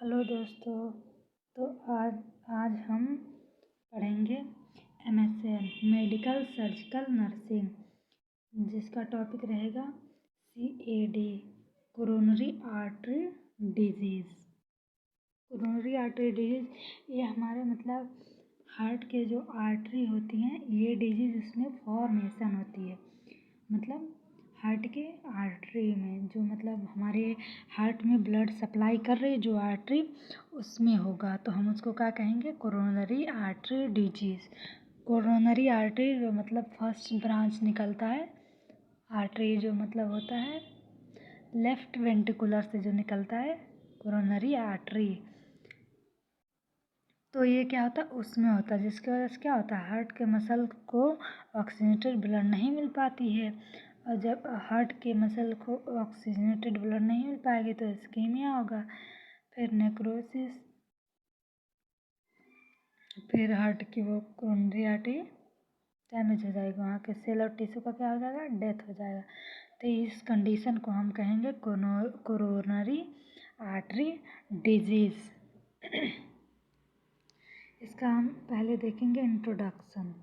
Hello दोस्तों। तो आज आज हम पढ़ेंगे MSN मेडिकल सर्जिकल नर्सिंग, जिसका टॉपिक रहेगा CAD coronary artery disease. Coronary artery disease ये हमारे हार्ट के जो आर्टरी होती हैं, ये डिजीज़ इसमें फॉर्मेशन होती है। हार्ट के आर्टरी में जो हमारे हार्ट में ब्लड सप्लाई कर रही जो आर्टरी, उसमें होगा तो हम उसको क्या कहेंगे? Coronary artery disease. Coronary artery जो फर्स्ट ब्रांच निकलता है, आर्टरी जो होता है लेफ्ट वेंट्रिकुलर से जो निकलता है कोरोनरी आर्टरी, तो ये क्या होता है उसमें होता है, जिसकी वजह से क्या होता है हार्ट के मसल को ऑक्सीजनेटेड ब्लड नहीं मिल पाती है। और जब हार्ट के मसल को ऑक्सीजनेटेड ब्लड नहीं मिल पाएगी तो इस्कीमिया होगा, फिर नेक्रोसिस, फिर हार्ट की वो कोरोनरी आर्टरी डैमेज हो जाएगी, वहाँ के सेल और टिश्यू का क्या हो जाएगा? डेथ हो जाएगा। तो इस कंडीशन को हम कहेंगे कोरोनरी आर्टरी डिजीज़। इसका हम पहले देखेंगे इंट्रोडक्शन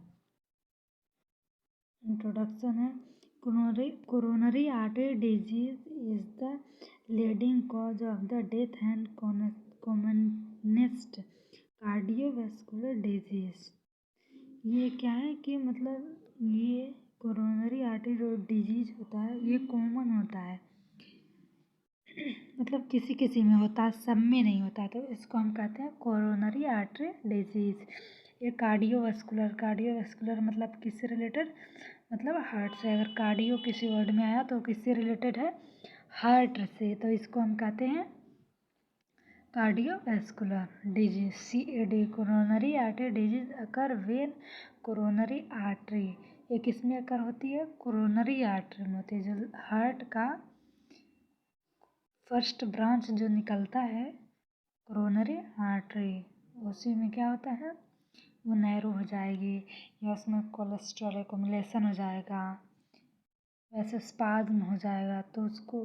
है coronary artery disease is the leading cause of the death and commonest cardiovascular disease. ये क्या है कि ये कोरोनरी आर्टरी जो डिजीज होता है ये कॉमन होता है, किसी किसी में होता है, सब में नहीं होता, तो इसको हम कहते हैं कोरोनरी आर्टरी डिजीज़। ये कार्डियोवैस्कुलर किससे रिलेटेड? हार्ट से। अगर कार्डियो किसी वर्ड में आया तो किससे रिलेटेड है? हार्ट से, तो इसको हम कहते हैं cardiovascular disease. CAD coronary artery disease occur when coronary artery, ये किस में अकर होती है? कोरोनरी आर्टरी में होती है। जो हार्ट का फर्स्ट ब्रांच जो निकलता है कोरोनरी आर्टरी, उसी में क्या होता है वो नैरो हो जाएगी, या उसमें कोलेस्ट्रॉल एक्युमुलेशन हो जाएगा, वैसे स्पाज्म हो जाएगा, तो उसको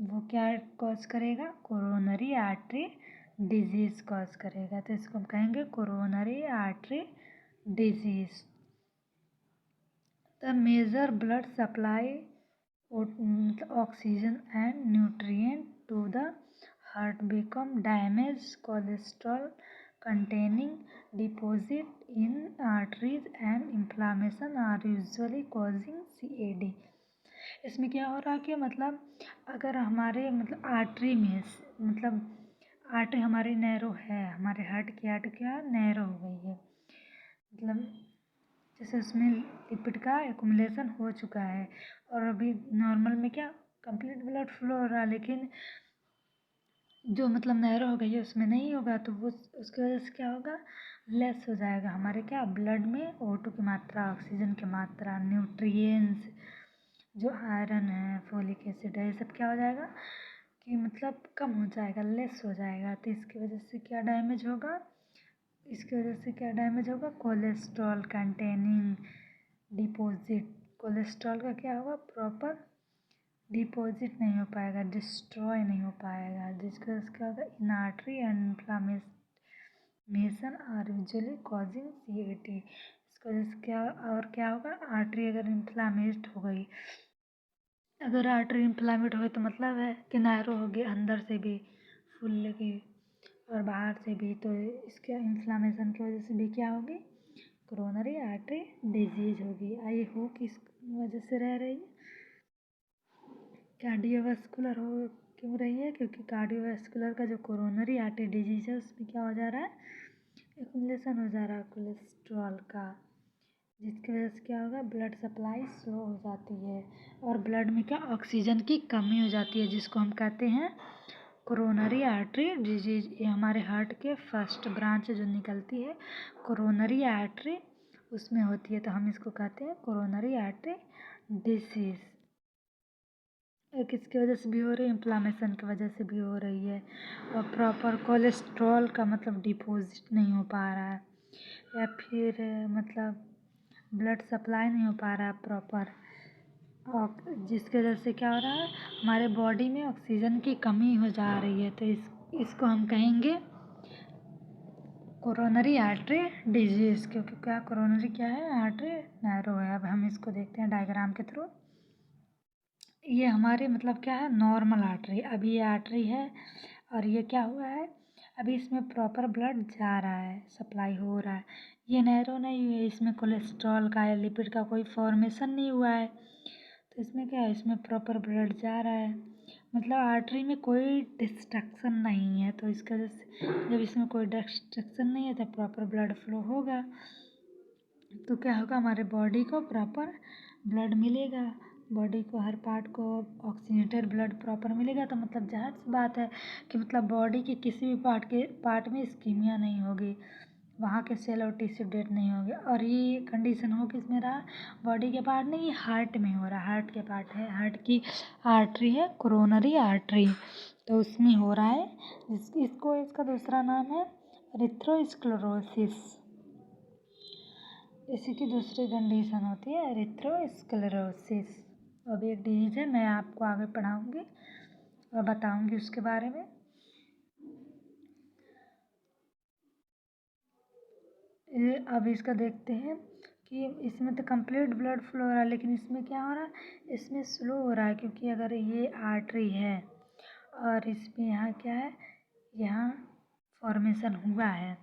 वो क्या कॉज करेगा? कोरोनरी आर्टरी डिजीज़ कॉज करेगा, तो इसको हम कहेंगे coronary artery disease. The major blood supply oxygen and nutrient to the heart become damaged. Cholesterol containing deposit in arteries and inflammation are usually causing CAD। इसमें क्या हो रहा है कि अगर हमारे आर्टरी में आर्टरी हमारी नैरो है, हमारे हार्ट की आर्टरी क्या नैरो हो गई है, जैसे उसमें लिपिड का एक्युमुलेशन हो चुका है और अभी नॉर्मल में क्या कंप्लीट ब्लड फ्लो हो रहा है, लेकिन जो नैरो हो गई है उसमें नहीं होगा, तो वो उसकी वजह से क्या होगा? लेस हो जाएगा हमारे क्या ब्लड में O2 की मात्रा, ऑक्सीजन की मात्रा, न्यूट्रिएंट्स जो आयरन है, फोलिक एसिड है, ये सब क्या हो जाएगा कि कम हो जाएगा, लेस हो जाएगा। तो इसकी वजह से क्या डैमेज होगा? कोलेस्ट्रॉल कंटेनिंग डिपॉजिट, कोलेस्ट्रॉल का क्या होगा? प्रॉपर डिपॉजिट नहीं हो पाएगा, डिस्ट्रॉय नहीं हो पाएगा, जिसकी वजह से क्या होगा? In artery and inflammation are usually causing CAD। इसकी वजह से क्या होगा? आर्टरी अगर इन्फ्लामेट हो गई, अगर आर्टरी इन्फ्लामेट हो गई तो है कि नैरो होगी, अंदर से भी फूलेगी और बाहर से भी, तो इसके इन्फ्लामेशन की वजह से भी क्या होगी? कोरोनरी आर्टरी डिजीज होगी। आई होप इस वजह से रह रही है। कार्डियोवैस्कुलर हो क्यों रही है? क्योंकि कार्डियोवैस्कुलर का जो कोरोनरी आर्टरी डिजीज है उसमें क्या हो जा रहा है? एक्युमुलेशन हो जा रहा है कोलेस्ट्रॉल का, जिसकी वजह से क्या होगा? ब्लड सप्लाई स्लो हो जाती है और ब्लड में क्या ऑक्सीजन की कमी हो जाती है, जिसको हम कहते हैं कोरोनरी आर्टरी डिजीज। ये हमारे हार्ट के फर्स्ट ब्रांच जो निकलती है कोरोनरी आर्टरी, उसमें होती है, तो हम इसको कहते हैं कोरोनरी आर्टरी डिसीज। किसकी वजह से भी हो रही है? इन्फ्लामेशन की वजह से भी हो रही है, और प्रॉपर कोलेस्ट्रॉल का डिपॉजिट नहीं हो पा रहा है, या फिर ब्लड सप्लाई नहीं हो पा रहा है प्रॉपर, और जिसकी वजह से क्या हो रहा है? हमारे बॉडी में ऑक्सीजन की कमी हो जा रही है, तो इसको हम कहेंगे कोरोनरी आर्टरी डिजीज, क्योंकि क्या कोरोनरी क्या है, आर्टरी नैरो है। अब हम इसको देखते हैं डायग्राम के थ्रू। ये हमारे मतलब क्या है, नॉर्मल आर्टरी। अभी ये आर्टरी है और ये क्या हुआ है, अभी इसमें प्रॉपर ब्लड जा रहा है, सप्लाई हो रहा है। ये नैरो नहीं है, इसमें कोलेस्ट्रॉल का या लिपिड का कोई फॉर्मेशन नहीं हुआ है। तो इसमें क्या है, इसमें प्रॉपर ब्लड जा रहा है, मतलब आर्टरी में कोई डिस्ट्रक्शन नहीं है। तो इसकी वजह से जब इसमें कोई डिस्ट्रक्शन नहीं है तो प्रॉपर ब्लड फ्लो होगा। तो क्या होगा, हमारे बॉडी को प्रॉपर ब्लड मिलेगा, बॉडी को हर पार्ट को ऑक्सीजनेटेड ब्लड प्रॉपर मिलेगा। तो मतलब जाहिर सी बात है कि मतलब बॉडी के किसी भी पार्ट में इस्कीमिया नहीं होगी, वहाँ के सेल और टिश्यू डेड नहीं होंगे। और ये कंडीशन हो किस में रहा, बॉडी के पार्ट नहीं, ये हार्ट में हो रहा है, हार्ट के पार्ट है, हार्ट की आर्टरी है कोरोनरी आर्टरी, तो उसमें हो रहा है। इसको इसका दूसरा नाम है एरिथ्रोस्क्लेरोसिस। इसी की दूसरी कंडीशन होती है एरिथ्रोस्क्लेरोसिस। अभी एक डिजीज है, मैं आपको आगे पढ़ाऊँगी और बताऊँगी उसके बारे में। अब इसका देखते हैं कि इसमें तो कंप्लीट ब्लड फ्लो हो रहा है, लेकिन इसमें क्या हो रहा है, इसमें स्लो हो रहा है। क्योंकि अगर ये आर्टरी है और इसमें यहाँ क्या है, यहाँ फॉर्मेशन हुआ है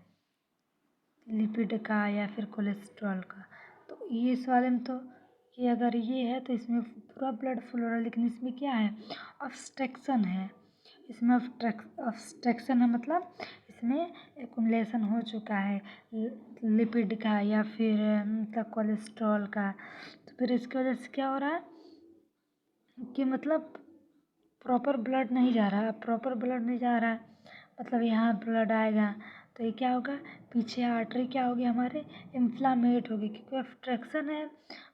लिपिड का या फिर कोलेस्ट्रॉल का, तो ये इस वाले में तो ये अगर ये है तो इसमें पूरा ब्लड फ्लो हो रहा है। लेकिन इसमें क्या है, ऑब्स्ट्रक्शन है, इसमें ऑब्स्ट्रक्शन है, मतलब इसमें एक्युमुलेशन हो चुका है लिपिड का या फिर मतलब कोलेस्ट्रॉल का। तो फिर इसकी वजह से क्या हो रहा है कि मतलब प्रॉपर ब्लड नहीं जा रहा, प्रॉपर ब्लड नहीं जा रहा है, मतलब यहाँ ब्लड आएगा तो ये क्या होगा, पीछे आर्टरी क्या होगी हमारे, इन्फ्लामेट होगी, क्योंकि ऑब्स्ट्रक्शन है,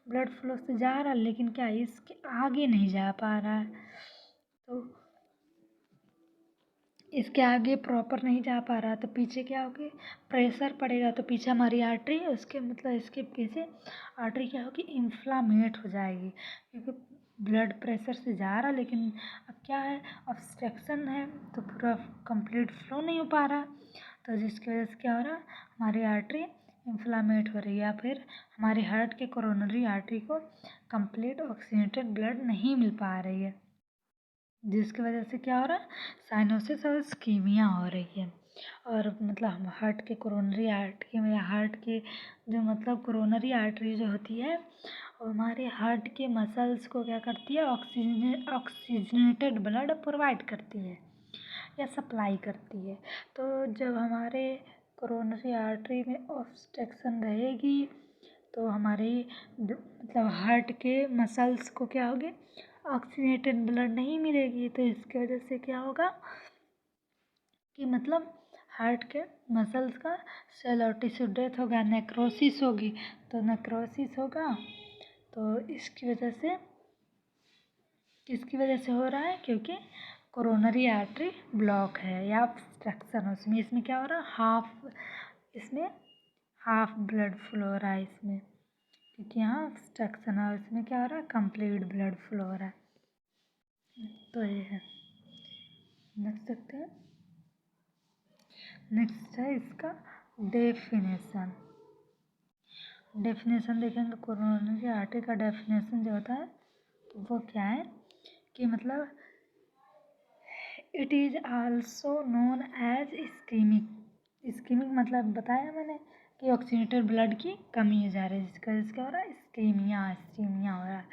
ब्लड फ्लो से जा रहा है लेकिन क्या इसके आगे नहीं जा पा रहा है। तो इसके आगे प्रॉपर नहीं जा पा रहा, तो पीछे क्या होगी, प्रेशर पड़ेगा, तो पीछे हमारी आर्टरी उसके मतलब इसके पीछे आर्टरी क्या होगी, इन्फ्लामेट हो जाएगी, क्योंकि ब्लड प्रेशर से जा रहा लेकिन अब क्या है, ऑब्स्ट्रक्शन है, तो पूरा कंप्लीट फ्लो नहीं हो पा रहा। तो जिसकी वजह से क्या हो रहा, हमारी आर्टरी इन्फ्लामेट हो रही है, या फिर हमारे हार्ट के कोरोनरी आर्टरी को कंप्लीट ऑक्सीजनेटेड ब्लड नहीं मिल पा रही है, जिसकी वजह से क्या हो रहा है, साइनोसिस और इस्कीमिया हो रही है। और मतलब हम हार्ट के कोरोनरी आर्टरी में, हार्ट के जो मतलब कोरोनरी आर्टरी जो होती है वो हमारे हार्ट के मसल्स को क्या करती है, ऑक्सीजनेटेड ब्लड प्रोवाइड करती है या सप्लाई करती है। तो जब हमारे कोरोनरी आर्टरी में ऑब्स्ट्रक्शन रहेगी तो हमारे मतलब हार्ट के मसल्स को क्या होगी, ऑक्सीजनेटेड ब्लड नहीं मिलेगी। तो इसकी वजह से क्या होगा कि मतलब हार्ट के मसल्स का सेल और टिश्यू डेथ होगा, नेक्रोसिस होगी। तो नेक्रोसिस होगा तो इसकी वजह से, किसकी वजह से हो रहा है, क्योंकि कोरोनरी आर्टरी ब्लॉक है या ऑब्स्ट्रक्शन उसमें, इसमें क्या हो रहा है, इसमें हाफ ब्लड फ्लो हो रहा है इसमें, क्योंकि यहाँ ऑब्स्ट्रक्शन है, इसमें क्या हो रहा है, कंप्लीट ब्लड फ्लो हो रहा है। तो ये है, नेक्स्ट देखते हैं। नेक्स्ट है इसका डेफिनेशन। डेफिनेशन देखेंगे, कोरोनरी आर्टरी का डेफिनेशन जो होता है तो वो क्या है कि मतलब it is also known as ischaemic. Ischaemic मतलब बताया मैंने कि ऑक्सीजनेटेड ब्लड की कमी हो जा रही है, जिसका वजह से क्या हो रहा है, इस्कीमिया हो रहा है।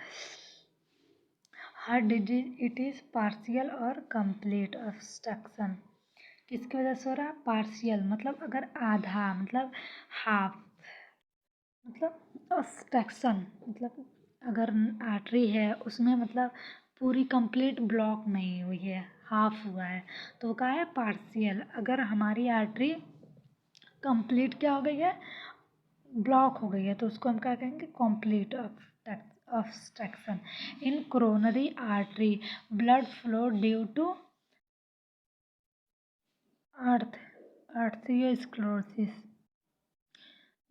Heart disease it is partial और कंप्लीट ऑब्स्ट्रक्शन। किसकी वजह से हो रहा है, पार्शियल मतलब अगर आधा, मतलब हाफ, मतलब ऑब्स्ट्रक्शन मतलब अगर आर्टरी है उसमें मतलब पूरी कंप्लीट ब्लॉक नहीं हुई है, हाफ हुआ है, तो क्या है, पार्शियल। अगर हमारी आर्टरी कंप्लीट क्या हो गई है, ब्लॉक हो गई है, तो उसको हम क्या कहेंगे, complete obstruction. In coronary artery blood flow due to atherosclerosis,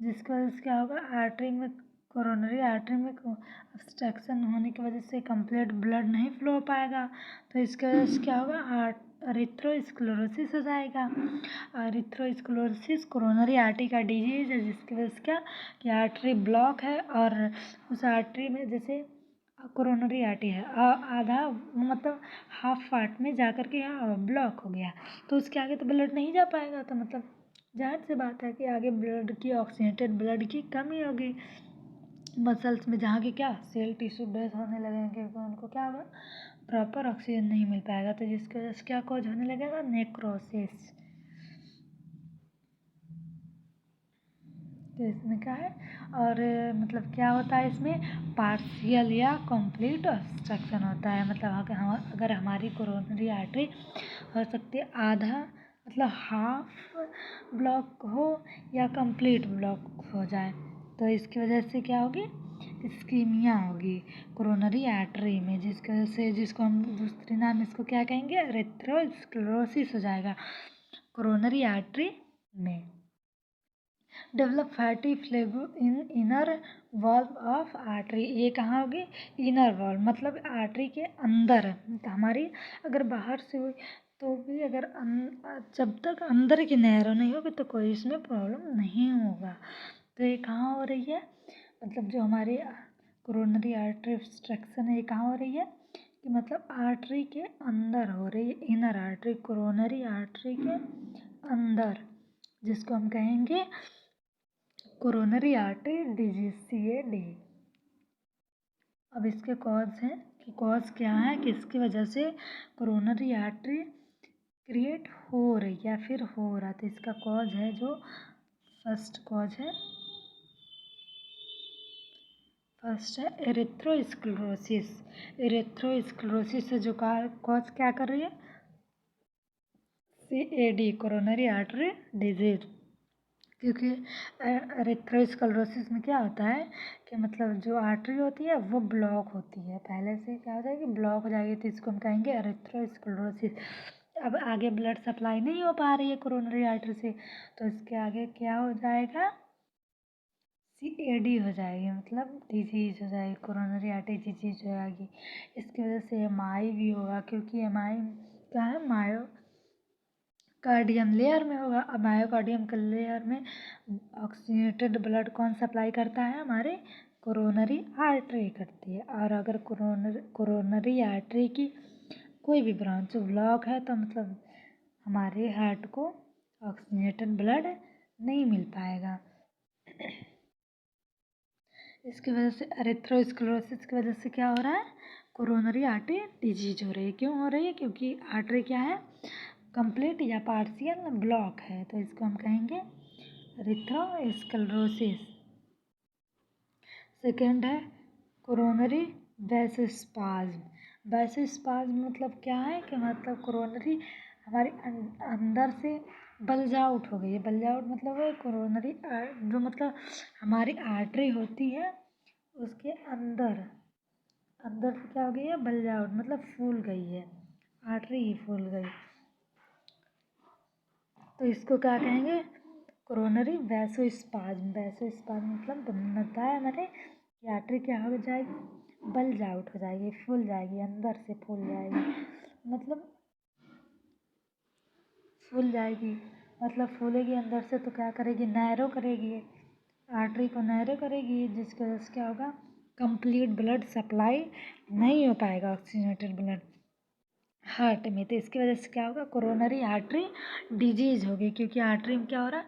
जिसकी वजह से क्या होगा, आर्टरी में कोरोनरी आर्टरी में ऑब्स्ट्रक्शन होने की वजह से कंप्लीट ब्लड नहीं फ्लो हो पाएगा, तो इसकी वजह से क्या होगा, एरिथ्रोस्क्लेरोसिस हो जाएगा। एरिथ्रोस्क्लेरोसिस कोरोनरी आर्टरी का डिजीज है, जिसकी वजह से क्या कि आर्टरी ब्लॉक है और उस आर्टरी में जैसे कोरोनरी आर्टरी है आधा मतलब हाफ पार्ट में जाकर के यहाँ ब्लॉक हो गया, तो उसके आगे तो ब्लड नहीं जा पाएगा, तो मतलब जाहिर सी बात है कि आगे ब्लड की ऑक्सीजनेटेड ब्लड की कमी होगी मसल्स में, जहाँ की क्या सेल टिश्यू डेथ होने लगेंगे क्योंकि उनको क्या होगा, प्रॉपर ऑक्सीजन नहीं मिल पाएगा, तो जिसकी वजह से क्या कॉज होने लगेगा, नेक्रोसिस। तो इसमें क्या है और मतलब क्या होता है, इसमें पार्शियल या कंप्लीट ऑब्स्ट्रक्शन होता है। मतलब अगर हमारी कोरोनरी आर्टरी हो सकती है आधा मतलब हाफ ब्लॉक हो या कंप्लीट ब्लॉक हो जाए, तो इसकी वजह से क्या होगी, इस्कीमिया होगी कोरोनरी आर्टरी में, जिसकी वजह से जिसको हम दूसरे नाम इसको क्या कहेंगे, एरिथ्रोस्क्लेरोसिस हो जाएगा कोरोनरी आर्टरी में। Develop fatty plaque in inner wall of artery, ये कहाँ होगी, इनर वॉल मतलब आर्टरी के अंदर हमारी, अगर बाहर से हुई तो भी अगर जब तक अंदर की नैरो नहीं होगी तो कोई इसमें प्रॉब्लम नहीं होगा। तो ये कहाँ हो रही है, मतलब जो हमारी कोरोनरी आर्टरी ऑब्स्ट्रक्शन है ये कहाँ हो रही है कि मतलब आर्टरी के अंदर हो रही है, इनर आर्टरी कोरोनरी आर्टरी के अंदर, जिसको हम कहेंगे कोरोनरी आर्टरी डिजीज CAD। अब इसके कॉज हैं कि कॉज क्या है, किसकी वजह से कोरोनरी आर्टरी क्रिएट हो रही या फिर हो रहा, तो इसका कॉज है जो फर्स्ट है एरिथ्रोस्क्लेरोसिस। एरिथ्रोस्क्लेरोसिस से जो कॉज क्या कर रही है, CAD कोरोनरी आर्टरी डिजीज। क्योंकि एरिथ्रोस्क्लेरोसिस में क्या होता है कि मतलब जो आर्टरी होती है वो ब्लॉक होती है, पहले से क्या होता है कि ब्लॉक हो जाएगी, तो इसको हम कहेंगे एरिथ्रोस्क्लेरोसिस। अब आगे ब्लड सप्लाई नहीं हो पा रही है कोरोनरी आर्टरी से, तो इसके आगे क्या हो जाएगा, CAD हो जाएगी, मतलब डिजीज हो जाएगी, कोरोनरी आर्टरी डिजीज हो जाएगी। इसकी वजह से MI भी होगा, क्योंकि MI क्या है, मायोकार्डियम लेयर में होगा। अब मायोकार्डियम के लेयर में ऑक्सीजनेटेड ब्लड कौन सप्लाई करता है, हमारे कोरोनरी आर्टरी करती है, और अगर कोरोनरी आर्टरी की कोई भी ब्रांच ब्लॉक है तो मतलब हमारे हार्ट को ऑक्सीजनेटेड ब्लड नहीं मिल पाएगा। इसकी वजह से एरिथ्रोस्क्लेरोसिस की वजह से क्या हो रहा है, कोरोनरी आर्टरी डिजीज हो रही है। क्यों हो रही है, क्योंकि आर्टरी क्या है, कंप्लीट या पार्शियल ब्लॉक है, तो इसको हम कहेंगे एरिथ्रोस्क्लेरोसिस। सेकेंड है कोरोनरी वैसोस्पाज्म। वैसोस्पाज्म मतलब क्या है कि मतलब कोरोनरी हमारी अंदर से बल्ज आउट हो गई है। बल्ज आउट मतलब है कोरोनरी जो मतलब हमारी आर्टरी होती है उसके अंदर से क्या हो गई है, बल्ज आउट मतलब फूल गई है, आर्टरी ही फूल गई, तो इसको क्या कहेंगे, कोरोनरी वैसोस्पाज्म। वैसोस्पाज्म मतलब बनता है हमारे आर्टरी क्या हो जाएगी, बल्ज आउट हो जाएगी, फूल जाएगी, अंदर से फूल जाएगी, मतलब फूल जाएगी मतलब फूलेगी अंदर से, तो क्या करेगी, नैरो करेगी, आर्टरी को नैरो करेगी, जिसकी वजह से क्या होगा, कंप्लीट ब्लड सप्लाई नहीं हो पाएगा, ऑक्सीजनेटेड ब्लड हार्ट में, तो इसकी वजह से क्या होगा, कोरोनरी आर्टरी डिजीज होगी, क्योंकि आर्टरी में क्या हो रहा है,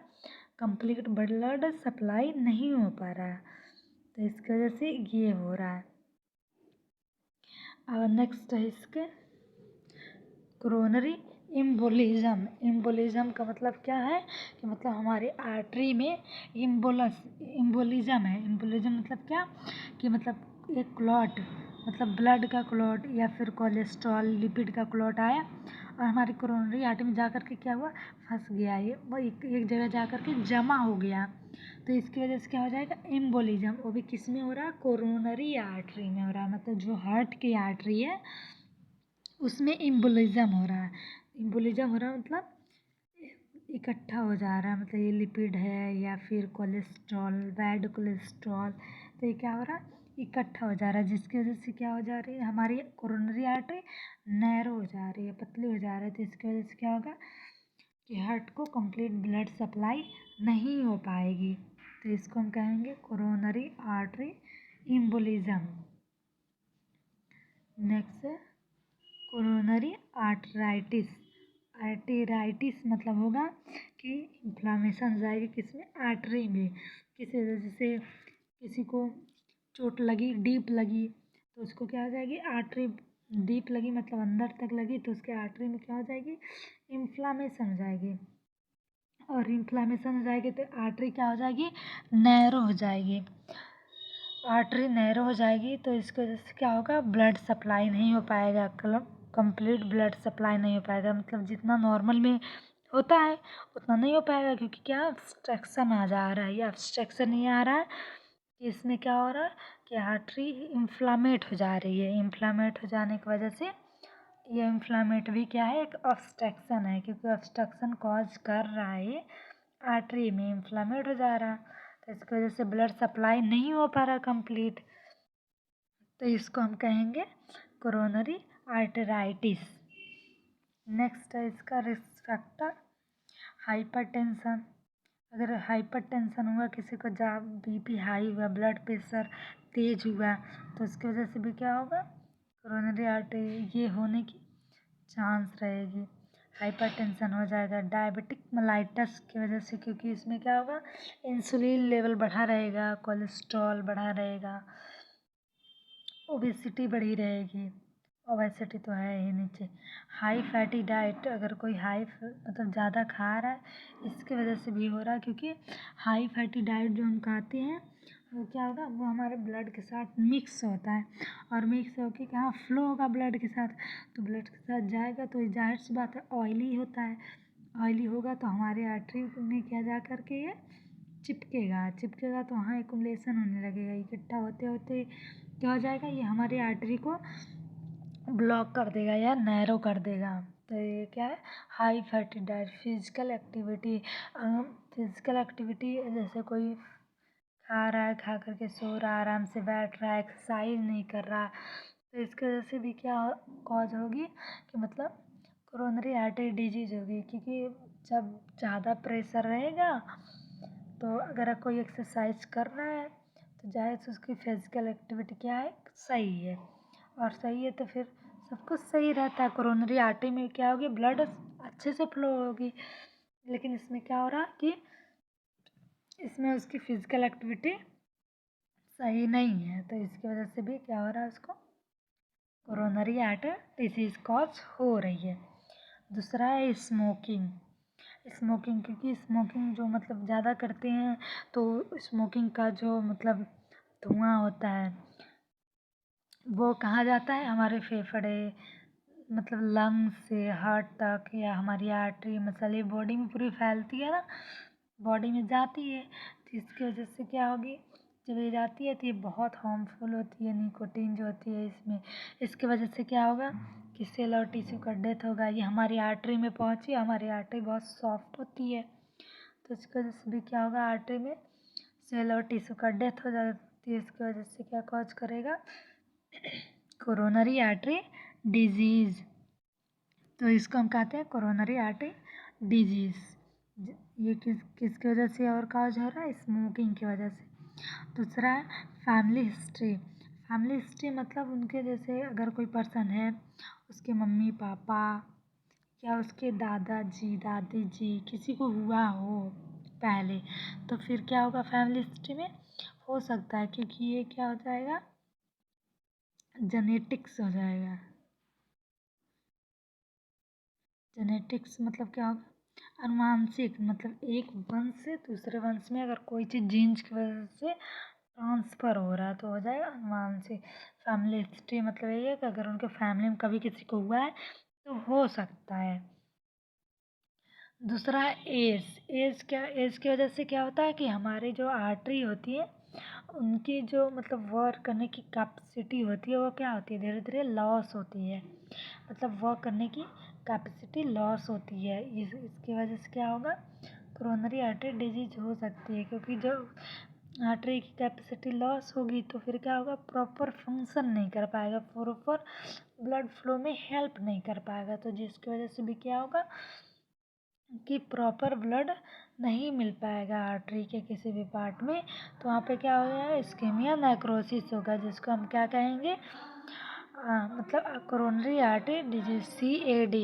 कंप्लीट ब्लड सप्लाई नहीं हो पा रहा है, तो इसकी वजह से ये हो रहा है। अब नेक्स्ट है इसके कोरोनरी इम्बोलिज्म। इम्बोलिज्म का मतलब क्या है कि मतलब हमारे आर्टरी में इम्बोलिज्म है। इम्बोलिज्म मतलब क्या कि मतलब एक क्लॉट मतलब ब्लड का क्लॉट या फिर कोलेस्ट्रॉल लिपिड का क्लॉट आया और हमारी कोरोनरी आर्टरी में जाकर के क्या हुआ, फंस गया, ये वो एक जगह जाकर के जमा हो गया, तो इसकी वजह से क्या हो जाएगा, इम्बोलिज्म। वो भी किस में हो रहा है, कोरोनरी आर्टरी में हो रहा है, मतलब जो हार्ट की आर्टरी है उसमें इम्बोलिज्म हो रहा है। इम्बोलिज्म हो रहा है मतलब इकट्ठा हो जा रहा है, मतलब ये लिपिड है या फिर कोलेस्ट्रॉल, बैड कोलेस्ट्रॉल, तो ये क्या हो रहा है, इकट्ठा हो जा रहा है, जिसकी वजह से क्या हो जा रही है, हमारी कोरोनरी आर्टरी नैरो हो जा रही है, पतली हो जा रही है। तो इसकी वजह से क्या होगा कि हार्ट को कंप्लीट ब्लड सप्लाई नहीं हो पाएगी। तो इसको हम कहेंगे कोरोनरी आर्टरी एम्बोलिज्म। नेक्स्ट है कोरोनरी आर्टराइटिस। आर्टराइटिस मतलब होगा कि इन्फ्लामेशन हो जाएगी किसमें, आर्टरी में। किसी वजह से किसी को चोट लगी, डीप लगी, तो उसको क्या हो जाएगी, आर्टरी डीप लगी मतलब अंदर तक लगी, तो उसके आर्टरी में क्या हो जाएगी, इन्फ्लामेशन हो जाएगी। और इन्फ्लामेशन हो जाएगी तो आर्टरी क्या हो जाएगी, नैरो हो जाएगी। आर्टरी नैरो हो जाएगी तो इसकी वजह से क्या होगा, ब्लड सप्लाई नहीं हो पाएगा, कंप्लीट ब्लड सप्लाई नहीं हो पाएगा, मतलब जितना नॉर्मल में होता है उतना नहीं हो पाएगा, क्योंकि क्या ऑब्स्ट्रक्शन आ जा रहा है। ये ऑब्स्ट्रक्शन नहीं आ रहा है कि इसमें क्या हो रहा है कि आर्टरी इन्फ्लामेट हो जा रही है। इन्फ्लामेट हो जाने की वजह से ये इन्फ्लामेट भी क्या है, एक ऑब्स्ट्रक्शन है, क्योंकि ऑब्स्ट्रक्शन कॉज कर रहा है आर्टरी में इन्फ्लामेट हो जा रहा, तो इसकी वजह से ब्लड सप्लाई नहीं हो पा रहा कंप्लीट। तो इसको हम कहेंगे कोरोनरी आर्टराइटिस। नेक्स्ट है इसका रिस्क फैक्टर, हाइपरटेंशन। अगर हाइपरटेंशन हुआ, किसी को बीपी हाई हुआ, ब्लड प्रेशर तेज हुआ, तो उसकी वजह से भी क्या होगा, कोरोनरी आर्टरी ये होने की चांस रहेगी, हाइपरटेंशन हो जाएगा। डायबिटिक मेलाइटस की वजह से, क्योंकि इसमें क्या होगा, इंसुलिन लेवल बढ़ा रहेगा, कोलेस्ट्रॉल बढ़ा रहेगा, ओबेसिटी बढ़ी रहेगी। ओबेसिटी तो है ही नीचे। हाई फैटी डाइट, अगर कोई मतलब ज़्यादा खा रहा है, इसकी वजह से भी हो रहा है, क्योंकि हाई फैटी डाइट जो हम खाते हैं वो क्या होगा, वो हमारे ब्लड के साथ मिक्स होता है, और मिक्स होकर कहाँ फ्लो होगा ब्लड के साथ, तो ब्लड के साथ जाएगा तो जाहिर सी बात है ऑयली होता है, ऑयली होगा तो हमारे आर्टरी में क्या जा कर के ये चिपकेगा तो वहाँ एक्युमुलेशन होने लगेगा, इकट्ठा होते होते क्या हो जाएगा, ये हमारी आर्टरी को ब्लॉक कर देगा या नैरो कर देगा। तो ये क्या है, high fatty diet. Physical activity जैसे कोई खा रहा है, खा करके सो रहा है, आराम से बैठ रहा है, एक्सरसाइज नहीं कर रहा, तो इसकी वजह से भी क्या कॉज होगी कि मतलब कोरोनरी आर्टरी डिजीज होगी, क्योंकि जब ज़्यादा प्रेशर रहेगा तो अगर कोई एक्सरसाइज कर रहा है तो जाहिर से उसकी फिजिकल एक्टिविटी क्या है, सही है, और सही है तो फिर सब कुछ सही रहता है। कोरोनरी आर्टरी में क्या होगी, ब्लड अच्छे से फ्लो होगी, लेकिन इसमें क्या हो रहा है कि इसमें उसकी फिजिकल एक्टिविटी सही नहीं है, तो इसकी वजह से भी क्या हो रहा है, उसको कोरोनरी आर्टरी डिसीज कॉज हो रही है। दूसरा है स्मोकिंग। क्योंकि स्मोकिंग जो मतलब ज़्यादा करते हैं तो स्मोकिंग का जो मतलब धुआं होता है वो कहाँ जाता है, हमारे फेफड़े मतलब लंग्स से हार्ट तक, या हमारी आर्टरी मसले बॉडी में पूरी फैलती है ना, बॉडी में जाती है, तो इसकी वजह से क्या होगी, जब ये जाती है तो ये बहुत हार्मफुल होती है, निकोटीन जो होती है इसमें, इसकी वजह से क्या होगा कि सेल और टिश्यू का डेथ होगा। ये हमारी आर्टरी में पहुंची, हमारी आर्टरी बहुत सॉफ्ट होती है, तो इसकी वजह से भी क्या होगा, आर्टरी में सेल और टिश्यू का डेथ हो जाती है, इसकी वजह से क्या कॉज करेगा, कोरोनरी आर्टरी डिजीज़। तो इसको हम कहते हैं कोरोनरी आर्टरी डिजीज़। ये किसकी वजह से और कॉज हो रहा है, स्मोकिंग की वजह से। दूसरा है फैमिली हिस्ट्री मतलब उनके जैसे अगर कोई पर्सन है, उसके मम्मी पापा या उसके दादाजी दादी जी किसी को हुआ हो पहले, तो फिर क्या होगा, फैमिली हिस्ट्री में हो सकता है, क्योंकि ये क्या हो जाएगा, जेनेटिक्स हो जाएगा। जेनेटिक्स मतलब क्या होगा, अनुवांशिक, मतलब एक वंश से दूसरे वंश में अगर कोई चीज़ जीन्स की वजह से ट्रांसफ़र हो रहा है तो हो जाएगा अनुवांशिक। फैमिली हिस्ट्री मतलब ये है कि अगर उनके फैमिली में कभी किसी को हुआ है तो हो सकता है। दूसरा एज की वजह से क्या होता है कि हमारी जो आर्टरी होती है उनकी जो मतलब वर्क करने की कैपेसिटी होती है वो क्या होती है, धीरे धीरे लॉस होती है, मतलब वर्क करने की कैपेसिटी लॉस होती है। इसकी वजह से क्या होगा, कोरोनरी आर्टरी डिजीज हो सकती है, क्योंकि जो आर्टरी की कैपेसिटी लॉस होगी तो फिर क्या होगा, प्रॉपर फंक्शन नहीं कर पाएगा, प्रॉपर ब्लड फ्लो में हेल्प नहीं कर पाएगा। तो जिसकी वजह से भी क्या होगा कि प्रॉपर ब्लड नहीं मिल पाएगा आर्टरी के किसी भी पार्ट में। तो वहाँ पे क्या हो जाएगा, इस्केमिया नेक्रोसिस होगा, जिसको हम क्या कहेंगे, मतलब कोरोनरी आर्टरी डिजीज, CAD।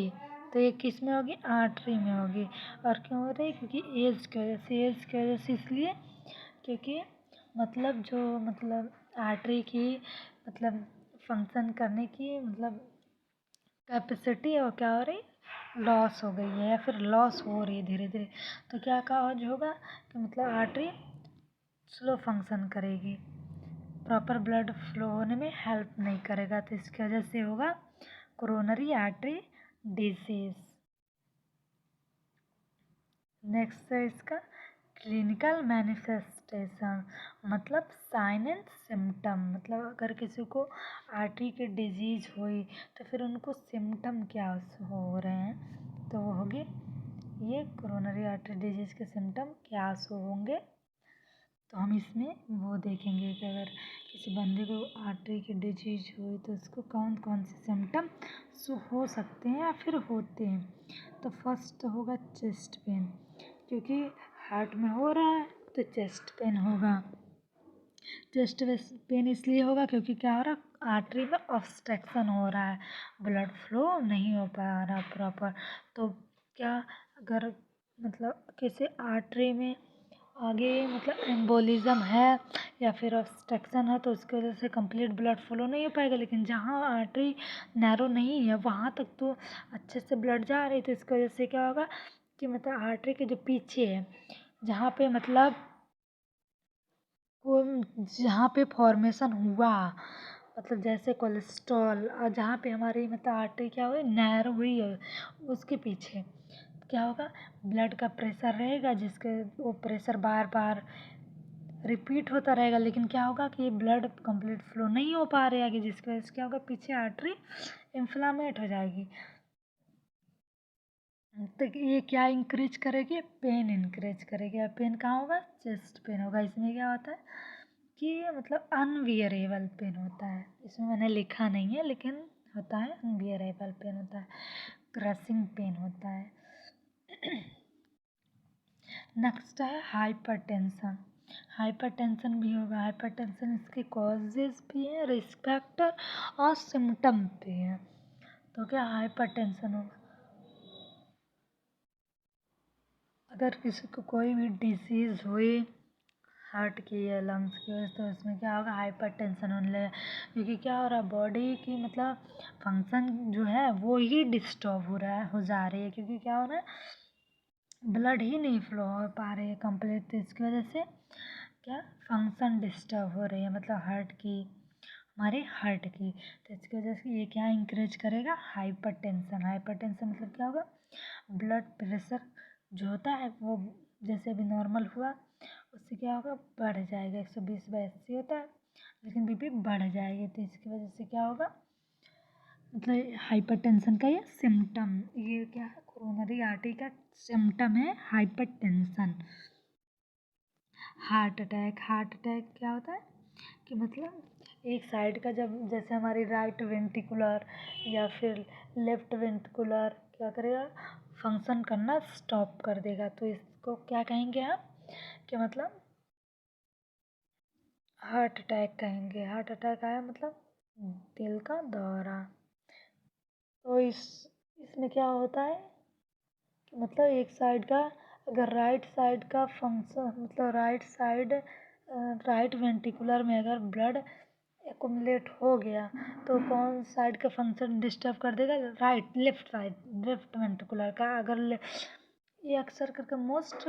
तो ये किस में होगी, आर्टरी में होगी। और क्यों हो रही है, क्योंकि एज की वजह से, एज की वजह से इसलिए क्योंकि मतलब जो मतलब आर्टरी की मतलब फंक्शन करने की मतलब कैपेसिटी और क्या हो रही, लॉस हो गई है या फिर लॉस हो रही है धीरे धीरे। तो क्या काज होगा कि मतलब आर्टरी स्लो फंक्शन करेगी, प्रॉपर ब्लड फ्लो होने में हेल्प नहीं करेगा। तो इसकी वजह से होगा कोरोनरी आर्टरी डिजीज। नेक्स्ट है इसका क्लिनिकल मैनिफेस्टेशन, मतलब साइन एंड सिम्टम। मतलब अगर किसी को आर्टरी की डिजीज हुई तो फिर उनको सिम्टम क्या हो रहे हैं, तो वो होगी ये कोरोनरी आर्टरी डिजीज के सिम्टम क्या शो होंगे। तो हम इसमें वो देखेंगे कि अगर किसी बंदे को आर्टरी की डिजीज हुई तो उसको कौन कौन से सिम्टम शो हो सकते हैं या फिर होते हैं। तो फर्स्ट होगा चेस्ट पेन, क्योंकि हार्ट में हो रहा है तो चेस्ट पेन होगा। चेस्ट पेन इसलिए होगा क्योंकि क्या हो रहा है, आर्टरी में ऑब्स्ट्रक्शन हो रहा है, ब्लड फ्लो नहीं हो पा रहा प्रॉपर। तो क्या अगर मतलब किसी आर्टरी में आगे मतलब एम्बोलिज्म है या फिर ऑब्स्ट्रक्शन है तो उसकी वजह से कंप्लीट ब्लड फ्लो नहीं हो पाएगा। लेकिन जहाँ आर्टरी नैरो नहीं है वहाँ तक तो अच्छे से ब्लड जा रही है। तो इसकी वजह से क्या होगा कि मतलब आर्टरी के जो पीछे है, जहाँ पे मतलब वो जहाँ पे फॉर्मेशन हुआ, मतलब जैसे कोलेस्ट्रॉल, और जहाँ पे हमारी मतलब आर्टरी क्या हुई, नैरो हुई है, उसके पीछे क्या होगा, ब्लड का प्रेशर रहेगा, जिसके वो प्रेशर बार बार रिपीट होता रहेगा। लेकिन क्या होगा कि ब्लड कंप्लीट फ्लो नहीं हो पा रही है, जिसकी वजह से क्या होगा, पीछे आर्टरी इन्फ्लामेट हो जाएगी। तो ये क्या इंक्रीज करेगी, पेन इंक्रीज करेगी। और पेन कहाँ होगा, चेस्ट पेन होगा। इसमें क्या होता है कि मतलब अनवियरेबल पेन होता है, इसमें मैंने लिखा नहीं है लेकिन होता है, अनवियरेबल पेन होता है, क्रशिंग पेन होता है। नेक्स्ट है हाइपरटेंशन। हाइपरटेंशन भी होगा। हाइपरटेंशन इसके कॉजेज भी हैं, रिस्क फैक्टर और सिम्टम भी हैं। तो क्या हाइपरटेंशन होगा, अगर किसी को कोई भी डिजीज़ हुई हार्ट की या लंग्स की वजह से, तो इसमें क्या होगा, हाइपर टेंशन होने लगेगा। क्योंकि क्या हो रहा है, बॉडी की मतलब फंक्शन जो है वो ही डिस्टर्ब हो रहा है, हो जा रही है। क्योंकि क्या हो रहा है, ब्लड ही नहीं फ्लो हो पा रही है कंप्लीट। तो इसकी वजह से क्या फंक्शन डिस्टर्ब हो रही है, मतलब हार्ट की, हमारे हार्ट की। तो इसकी वजह से ये क्या इंक्रीज करेगा, हाइपर टेंशन। हाइपर टेंशन मतलब क्या होगा, ब्लड प्रेशर जो होता है वो जैसे अभी नॉर्मल हुआ उससे क्या होगा, बढ़ जाएगा। 120/80 होता है लेकिन बीपी बढ़ जाएगी। तो इसकी वजह से क्या होगा, मतलब हाइपरटेंशन का ये सिम्टम, ये क्या है, कोरोनरी आर्टरी का सिम्टम है hypertension. Heart attack. Heart attack क्या होता है कि मतलब एक साइड का, जब जैसे हमारी राइट वेंट्रिकुलर या फिर लेफ्ट वेंट्रिकुलर क्या करेगा, फंक्शन करना स्टॉप कर देगा। तो इसको क्या कहेंगे हम, कि मतलब हार्ट अटैक कहेंगे। हार्ट अटैक आया मतलब दिल का दौरा। तो इसमें क्या होता है कि मतलब एक साइड का, अगर राइट साइड का फंक्शन मतलब राइट वेंट्रिकुलर में अगर ब्लड एक्युमुलेट हो गया तो कौन साइड का फंक्शन डिस्टर्ब कर देगा, लेफ्ट साइड, लेफ्ट वेंट्रिकुलर का। अगर ये अक्सर करके मोस्ट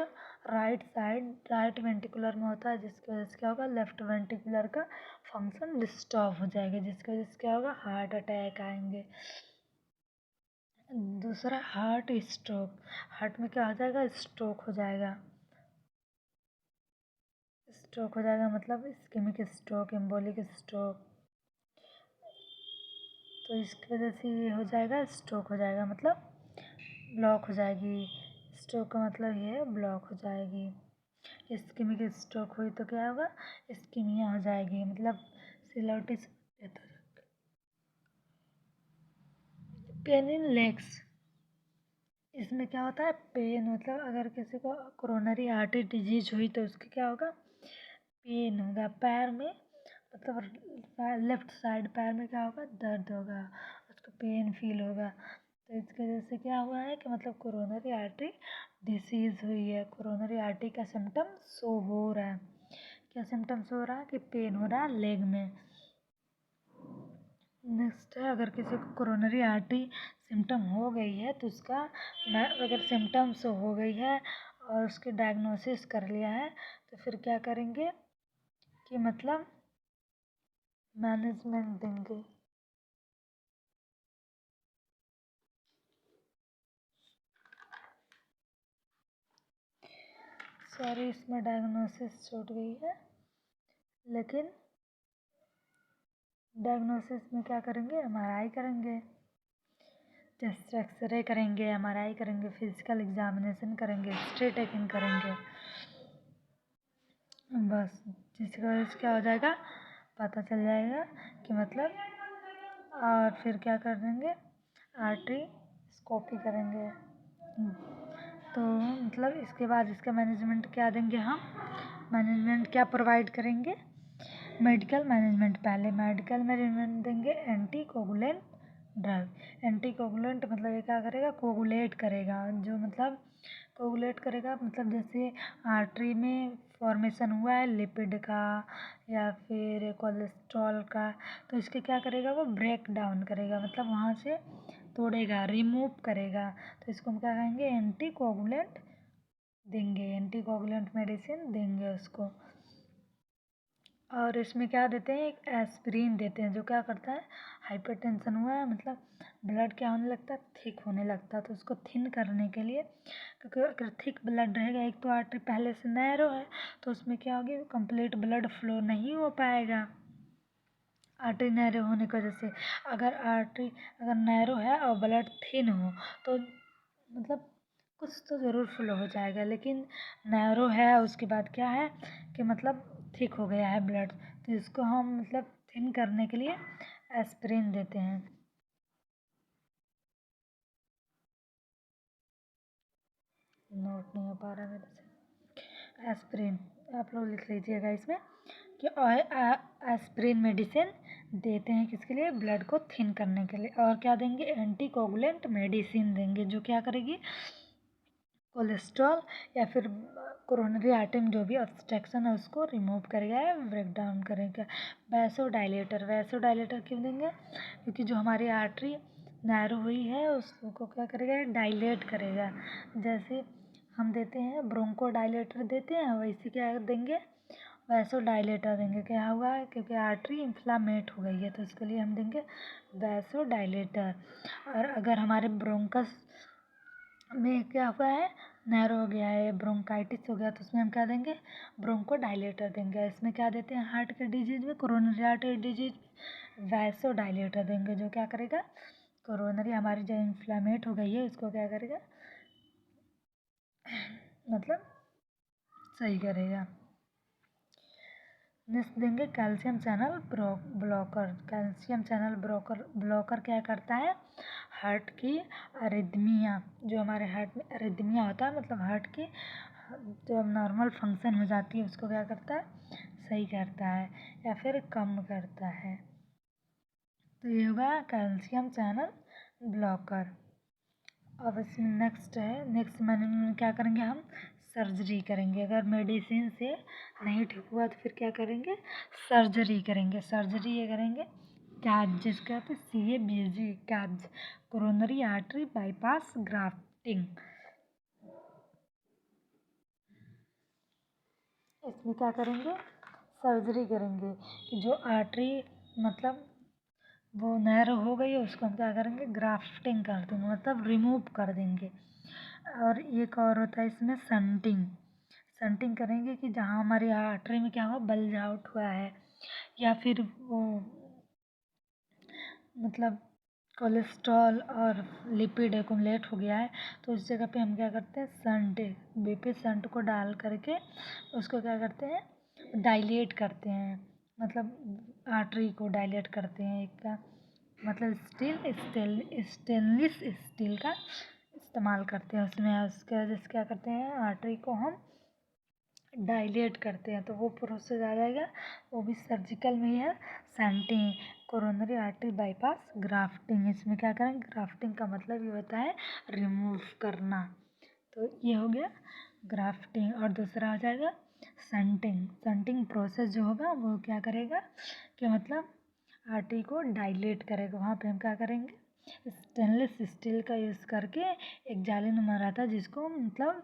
राइट वेंट्रिकुलर में होता है, जिसकी वजह से क्या होगा, लेफ्ट वेंट्रिकुलर का फंक्शन डिस्टर्ब हो जाएगा, जिसकी वजह से क्या होगा, हार्ट अटैक आएंगे। दूसरा हार्ट स्ट्रोक। हार्ट में क्या हो जाएगा, स्ट्रोक हो जाएगा। स्ट्रोक हो जाएगा मतलब इस्केमिक स्ट्रोक, एम्बोलिक स्ट्रोक। तो इसकी वजह से ये हो जाएगा, स्ट्रोक हो जाएगा मतलब ब्लॉक हो जाएगी। स्ट्रोक का मतलब ये है ब्लॉक हो जाएगी। इस्कीमिक स्ट्रोक हुई तो क्या होगा, इस्कीमिया हो जाएगी, मतलब सिलोटिस डेथ हो जाएगी। पेन इन लेग्स, इसमें क्या होता है, पेन मतलब अगर किसी को कोरोनरी आर्टरी डिजीज हुई तो उसके क्या होगा, पेन होगा पैर में, मतलब लेफ्ट साइड पैर में क्या होगा, दर्द होगा, उसको पेन फील होगा। तो इसकी वजह से क्या हुआ है कि मतलब कोरोनरी आर्टरी डिसीज हुई है। कोरोनरी आर्टरी का सिम्टम शो हो रहा है, क्या सिम्टम्स हो रहा है कि पेन हो रहा है लेग में। नेक्स्ट है, अगर किसी को कोरोनरी आर्टरी सिम्टम हो गई है तो उसका अगर सिम्टम्स हो गई है और उसकी डायग्नोसिस कर लिया है तो फिर क्या करेंगे कि मतलब मैनेजमेंट देंगे। सॉरी, इसमें डायग्नोसिस छूट गई है, लेकिन डायग्नोसिस में क्या करेंगे, एमआरआई करेंगे, चेस्ट एक्सरे करेंगे, एमआरआई करेंगे, फिजिकल एग्जामिनेशन करेंगे, एक्सरे टेकिंग करेंगे, बस जिसकी वजह से क्या हो जाएगा, पता चल जाएगा कि मतलब। और फिर क्या कर देंगे, आर्टरी स्कोपी करेंगे। तो मतलब इसके बाद इसका मैनेजमेंट क्या देंगे हम, मैनेजमेंट क्या प्रोवाइड करेंगे, मेडिकल मैनेजमेंट। पहले मेडिकल मैनेजमेंट देंगे anti coagulant drug. Anti coagulant मतलब ये क्या करेगा, कोगुलेट करेगा, जो मतलब कोगुलेट करेगा मतलब जैसे आर्टरी में फॉर्मेशन हुआ है लिपिड का या फिर कोलेस्ट्रॉल का, तो इसके क्या करेगा, वो ब्रेक डाउन करेगा, मतलब वहाँ से तोड़ेगा, रिमूव करेगा। तो इसको हम क्या कहेंगे, एंटी कोगुलेंट देंगे, एंटी कोगुलेंट मेडिसिन देंगे उसको। और इसमें क्या देते हैं, एक एस्पिरिन देते हैं, जो क्या करता है, हाइपरटेंशन हुआ है मतलब ब्लड क्या होने लगता है, थिक होने लगता है, तो उसको थिन करने के लिए, क्योंकि अगर थिक ब्लड रहेगा, एक तो आर्टरी पहले से नैरो है तो उसमें क्या होगी, कंप्लीट ब्लड फ्लो नहीं हो पाएगा आर्टरी नैरो होने की वजह से। अगर आर्टरी अगर नैरो है और ब्लड थिन हो तो मतलब कुछ तो ज़रूर फ्लो हो जाएगा, लेकिन नैरो है उसके बाद क्या है कि मतलब थिक हो गया है ब्लड, तो इसको हम मतलब थिन करने के लिए एस्पिरिन देते हैं। नोट नहीं हो पा रहा मेरे से, एस्पिरिन आप लोग लिख लीजिएगा इसमें कि एस्पिरिन मेडिसिन देते हैं किसके लिए, ब्लड को थिन करने के लिए। और क्या देंगे, एंटी कोगुलेंट मेडिसिन देंगे, जो क्या करेगी, कोलेस्ट्रॉल या फिर कोरोनरी आर्टरी में जो भी ऑब्स्ट्रक्शन है उसको रिमूव करेगा, ब्रेक डाउन करेगा। वैसोडाइलेटर क्यों देंगे, क्योंकि जो हमारी आर्टरी नैरो हुई है उसको क्या करेगा, डायलेट करेगा। जैसे हम देते हैं ब्रोंको डायलेटर देते हैं, वैसे क्या देंगे, वैसोडाइलेटर देंगे। क्या हुआ है, क्योंकि आर्टरी इन्फ्लामेट हो गई है तो इसके लिए हम देंगे वैसोडाइलेटर। और अगर हमारे ब्रोंकस में क्या हुआ है, नैरो हो गया है, ब्रोंकाइटिस हो गया, तो उसमें हम क्या देंगे, ब्रोंको डायलेटर देंगे। इसमें क्या देते हैं, हार्ट के डिजीज में, coronary artery disease vaso dilator देंगे, जो क्या करेगा, कोरोनरी हमारी जो इन्फ्लामेट हो गई है उसको क्या करेगा, मतलब सही करेगा। नेक्स्ट देंगे calcium channel blocker. Calcium channel blocker क्या करता है, हार्ट की अरिदमिया, जो हमारे हार्ट में अरिदमिया होता है मतलब हार्ट की जो नॉर्मल फंक्शन हो जाती है उसको क्या करता है, सही करता है या फिर कम करता है। तो ये होगा कैल्शियम चैनल ब्लॉकर। अब इसमें नेक्स्ट है, नेक्स्ट मैंने क्या करेंगे, हम सर्जरी करेंगे। अगर मेडिसिन से नहीं ठीक हुआ तो फिर क्या करेंगे, सर्जरी करेंगे। सर्जरी ये करेंगे कैज, जिसको कहते हैं CABG, कैज, कोरोनरी आर्टरी बाईपास ग्राफ्टिंग। इसमें क्या करेंगे, सर्जरी करेंगे कि जो आर्टरी मतलब वो नैरो हो गई है उसको हम क्या करेंगे, ग्राफ्टिंग कर देंगे, मतलब रिमूव कर देंगे। और एक और होता है इसमें संटिंग। संटिंग करेंगे कि जहाँ हमारी आर्टरी में क्या हुआ, बल्ज आउट हुआ है या फिर वो मतलब कोलेस्ट्रॉल और लिपिड एकुमुलेट हो गया है, तो उस जगह पे हम क्या करते हैं, शंट, बीपी शंट को डाल करके उसको क्या करते हैं, डाइलेट करते हैं, मतलब आर्टरी को डाइलेट करते हैं। एक का मतलब स्टेनलेस स्टील का इस्तेमाल करते हैं उसमें। उसके वजह से क्या करते हैं, आर्टरी को हम डाइलेट करते हैं, तो वो प्रोसेस आ जाएगा, वो भी सर्जिकल में ही है। Shunting, coronary artery bypass grafting, इसमें क्या करें, ग्राफ्टिंग का मतलब ये होता है रिमूव करना। तो ये हो गया ग्राफ्टिंग। और दूसरा हो जाएगा शंटिंग। शंटिंग प्रोसेस जो होगा वो क्या करेगा कि मतलब आर्टरी को डाइलेट करेगा। वहाँ पे हम क्या करेंगे, स्टेनलेस स्टील का यूज़ करके एक जालीनुमा रहता है जिसको मतलब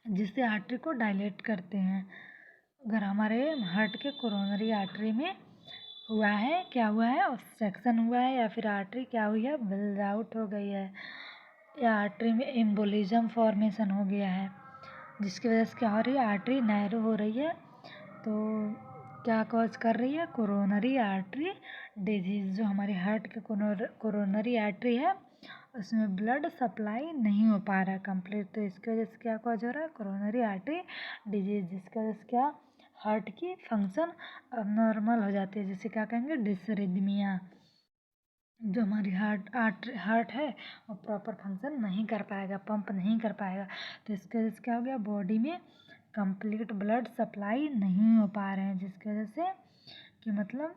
जिससे आर्टरी को डायलेट करते हैं। अगर हमारे हार्ट के कोरोनरी आर्टरी में हुआ है, क्या हुआ है, ऑब्स्ट्रक्शन हुआ है, या फिर आर्टरी क्या हुई है, ब्लीड आउट हो गई है, या आर्टरी में एम्बोलिज्म फॉर्मेशन हो गया है, जिसकी वजह से क्या हो रही है, आर्टरी नैरो हो रही है, तो क्या कॉज कर रही है, कोरोनरी आर्टरी डिजीज़। जो हमारे हार्ट के कोरोनरी आर्टरी है उसमें ब्लड सप्लाई नहीं हो पा रहा है कंप्लीट, तो इसकी वजह से क्या कॉज हो रहा है, कोरोनरी आर्टरी डिजीज़, जिसकी वजह से क्या, हार्ट की फंक्शन अबनॉर्मल हो जाती है, जिसे क्या कहेंगे, डिसरिदमिया। जो हमारी हार्ट है वो प्रॉपर फंक्शन नहीं कर पाएगा, पंप नहीं कर पाएगा, तो इसकी वजह से क्या हो गया, बॉडी में कंप्लीट ब्लड सप्लाई नहीं हो पा रहे हैं, जिसकी वजह से कि मतलब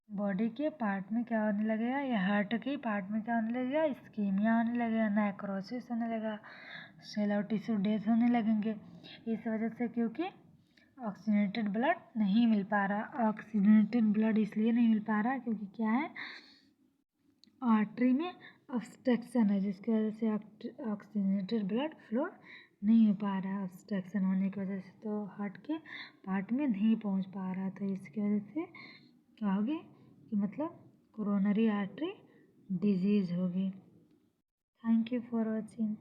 बॉडी के पार्ट में क्या होने लगेगा, या हार्ट के पार्ट में क्या होने लगेगा, इस्कीमिया होने लगेगा, नेक्रोसिस होने लगेगा, सेल और टिश्यू डेथ होने लगेंगे। इस वजह से क्योंकि ऑक्सीजनेटेड ब्लड नहीं मिल पा रहा। ऑक्सीजनेटेड ब्लड इसलिए नहीं मिल पा रहा क्योंकि क्या है, आर्टरी में ऑब्स्ट्रक्शन है, जिसकी वजह से ऑक्सीजनेटेड ब्लड फ्लो नहीं हो पा रहा है, ऑब्स्ट्रक्शन होने की वजह से, तो हार्ट के पार्ट में नहीं पहुंच पा रहा, तो इसकी वजह से क्या होगी कि मतलब कोरोनरी आर्टरी डिजीज़ होगी। Thank you for watching.